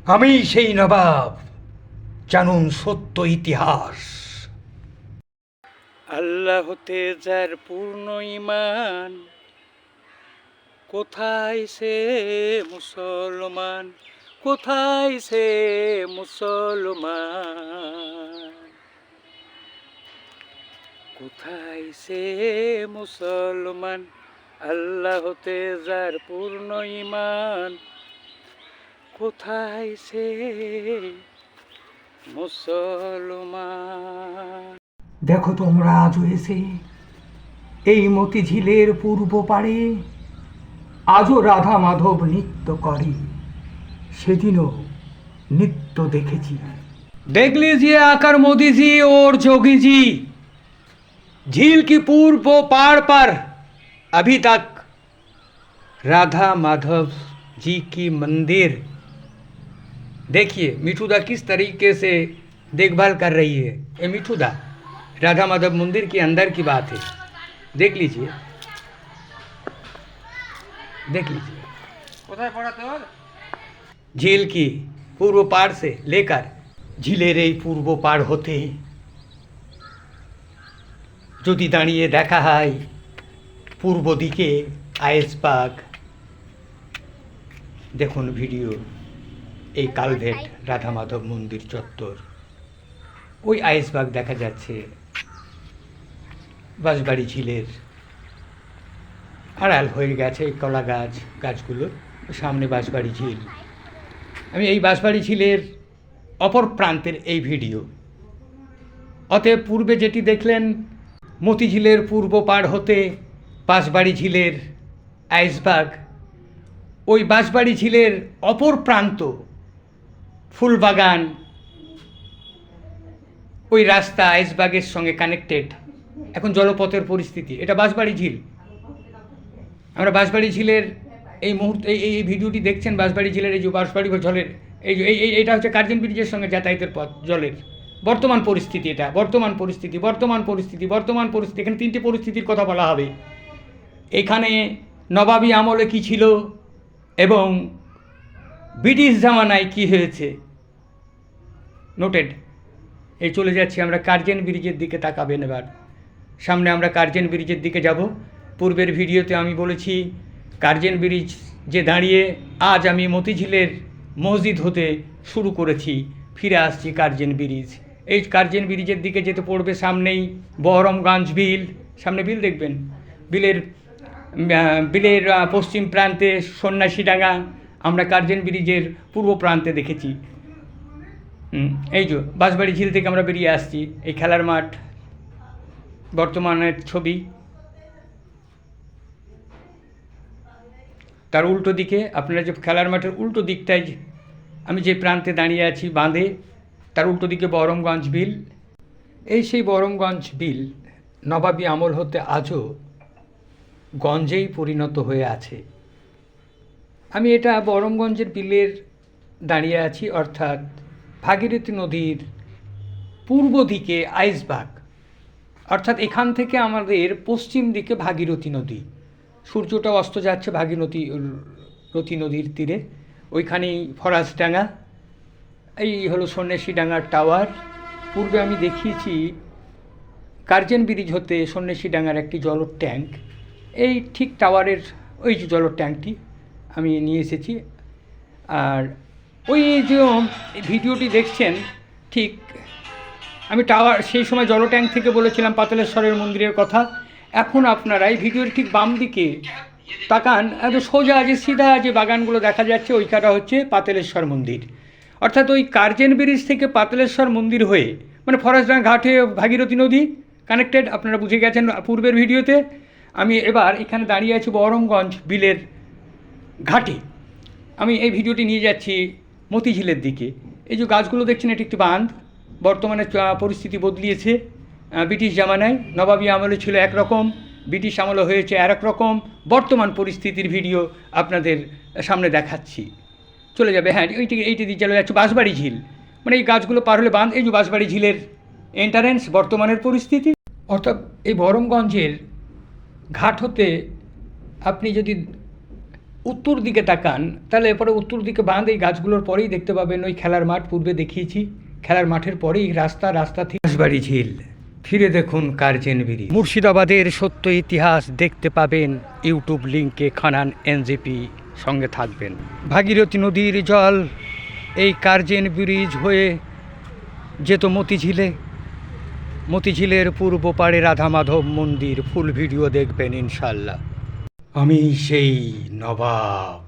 আমি সেই নবাব, জানুন সত্য ইতিহাস। আল্লাহতে যার পূর্ণ ঈমান, কোথায় সে মুসলমান, কোথায় সে মুসলমান, কোথায় সে মুসলমান। আল্লাহতে যার পূর্ণ ঈমান, কোথায় সে মুসলমান। দেখো তোমরা আজও এসে এই মতিঝিলের পূর্ব পাড়ে আজও রাধা মাধব নৃত্য করে। সেদিনও নৃত্য দেখেছি। देख लीजिए आकर मोदी जी और जोगी जी, झील की पूर्व पार पर अभी तक राधा माधव जी की मंदिर। देखिए मिठूदा किस तरीके से देखभाल कर रही है। ये मिठूदा राधा माधव मंदिर के अंदर की बात है। देख लीजिए, देख लीजिए झील की पूर्व पार से लेकर झीलेर এই পূর্ব পার হতে যদি দাঁড়িয়ে দেখা হয় পূর্ব দিকে আইসবাগ। দেখুন ভিডিও, এই কালভেট রাধা মাধব মন্দির চত্বর, ওই আইসবাগ দেখা যাচ্ছে বাঁশবাড়ি ঝিলের আড়াল হয়ে গেছে কলা গাছ, গাছগুলো সামনে বাঁশবাড়ি ঝিল। আমি এই বাঁশবাড়ি ঝিলের অপর প্রান্তের এই ভিডিও। অতএব পূর্বে যেটি দেখলেন মতিঝিলের পূর্ব পাড় হতে বাঁশবাড়ি ঝিলের আইসবাগ, ওই বাঁশবাড়ি ঝিলের অপর প্রান্ত ফুলবাগান, ওই রাস্তা আইসবাগের সঙ্গে কানেক্টেড। এখন জলপথের পরিস্থিতি, এটা বাঁশবাড়ি ঝিল। আমরা বাঁশবাড়ি ঝিলের এই মুহূর্তে এই ভিডিওটি দেখছেন বাঁশবাড়ি ঝিলের এই যে বাঁশবাড়ি জলের এই যে এইটা হচ্ছে কার্জন ব্রিজের সঙ্গে যাতায়াতের পথ জলের বর্তমান পরিস্থিতি। এটা বর্তমান পরিস্থিতি এখানে তিনটি পরিস্থিতির কথা বলা হবে। এখানে নবাবী আমলে কী ছিল এবং ব্রিটিশ জামানায় কী হয়েছে, নোটেড। এই চলে যাচ্ছি আমরা কার্জন ব্রিজের দিকে। তাকাবেন এবার সামনে আমরা কার্জন ব্রিজের দিকে যাব। পূর্বের ভিডিওতে আমি বলেছি কার্জন ব্রিজ যে দাঁড়িয়ে আজ আমি মতিঝিলের মসজিদ হতে শুরু করেছি, ফিরে আসছি কার্জন ব্রিজ। এই কার্জন ব্রিজের দিকে যেতে পড়বে সামনেই বহরমগঞ্জ বিল, সামনে বিল দেখবেন, বিলের পশ্চিম প্রান্তে সন্ন্যাসীডাঙ্গা। আমরা কার্জন ব্রিজের পূর্ব প্রান্তে দেখেছি। এই যে বাঁশবাড়ি ঝিল থেকে আমরা বেরিয়ে আসছি। এই খেলার মাঠ বর্তমানের ছবি। তার উল্টো দিকে আপনারা যে খেলার মাঠের উল্টো দিকটায় আমি যে প্রান্তে দাঁড়িয়ে আছি বাঁধে, তার উল্টো দিকে বহরমগঞ্জ বিল। এই সেই বহরমগঞ্জ বিল নবাবী আমল হতে আজও গঞ্জেই পরিণত হয়ে আছে। আমি এটা বহরমগঞ্জের বিলের দাঁড়িয়ে আছি, অর্থাৎ ভাগীরথী নদীর পূর্ব দিকে আইসবাগ, অর্থাৎ এখান থেকে আমাদের পশ্চিম দিকে ভাগীরথী নদী। সূর্যটা অস্ত যাচ্ছে ভাগীরথী নদীর তীরে, ওইখানেই ফরাসডাঙ্গা, এই হলো সন্ন্যাসীডাঙ্গার টাওয়ার। পূর্বে আমি দেখিয়েছি কার্জন ব্রিজ হতে সন্ন্যাসীডাঙ্গার একটি জলের ট্যাঙ্ক, এই ঠিক টাওয়ারের ওই যে জলের ট্যাঙ্কটি আমি নিয়ে এসেছি। আর ওই যে ভিডিওটি দেখছেন, ঠিক আমি টাওয়ার সেই সময় জল ট্যাঙ্ক থেকে বলেছিলাম পাতালেশ্বরের মন্দিরের কথা। এখন আপনারা এই ভিডিওর ঠিক বাম দিকে তাকান, এত সোজা যে সিধা যে বাগানগুলো দেখা যাচ্ছে ওইখানটা হচ্ছে পাতালেশ্বর মন্দির। অর্থাৎ ওই কার্জন ব্রিজ থেকে পাতালেশ্বর মন্দির হয়ে মানে ফরাসডাঙ্গা ঘাট হয়ে ভাগীরথী নদী কানেক্টেড, আপনারা বুঝে গেছেন পূর্বের ভিডিওতে। আমি এবার এখানে দাঁড়িয়ে আছি বহরমগঞ্জ বিলের ঘাটে। আমি এই ভিডিওটি নিয়ে যাচ্ছি মতিঝিলের দিকে। এই যে গাছগুলো দেখছেন এটি একটি বাঁধ। বর্তমানে পরিস্থিতি বদলিয়েছে। ব্রিটিশ জামানায় নবাবী আমলে ছিল একরকম, ব্রিটিশ আমলে হয়েছে আর এক রকম। বর্তমান পরিস্থিতির ভিডিও আপনাদের সামনে দেখাচ্ছি। চলে যাবে, হ্যাঁ এইটি দিয়ে চলে যাচ্ছে বাঁশবাড়ি ঝিল। মানে এই গাছগুলো পার হলে বাঁধ, এই যে বাঁশবাড়ি ঝিলের এন্টারেন্স, বর্তমানের পরিস্থিতি। অর্থাৎ এই বহরমগঞ্জের ঘাট হতে আপনি যদি উত্তর দিকে তাকান, তাহলে এরপরে উত্তর দিকে বাঁধ এই গাছগুলোর পরেই দেখতে পাবেন ওই খেলার মাঠ, পূর্বে দেখিয়েছি। খেলার মাঠের পরেই রাস্তা থেকে বাঁশবাড়ি ঝিল। ফিরে দেখুন কার্জন ব্রিজ। মুর্শিদাবাদের সত্য ইতিহাস দেখতে পাবেন ইউটিউব লিঙ্কে, খানান এনজেপি, সঙ্গে থাকবেন। ভাগীরথী নদীর জল এই কার্জন ব্রিজ হয়ে যেত মতিঝিলে। মতিঝিলের পূর্ব পাড়ে রাধা মাধব মন্দির, ফুল ভিডিও দেখবেন ইনশাল্লাহ। আমি সেই নবাব।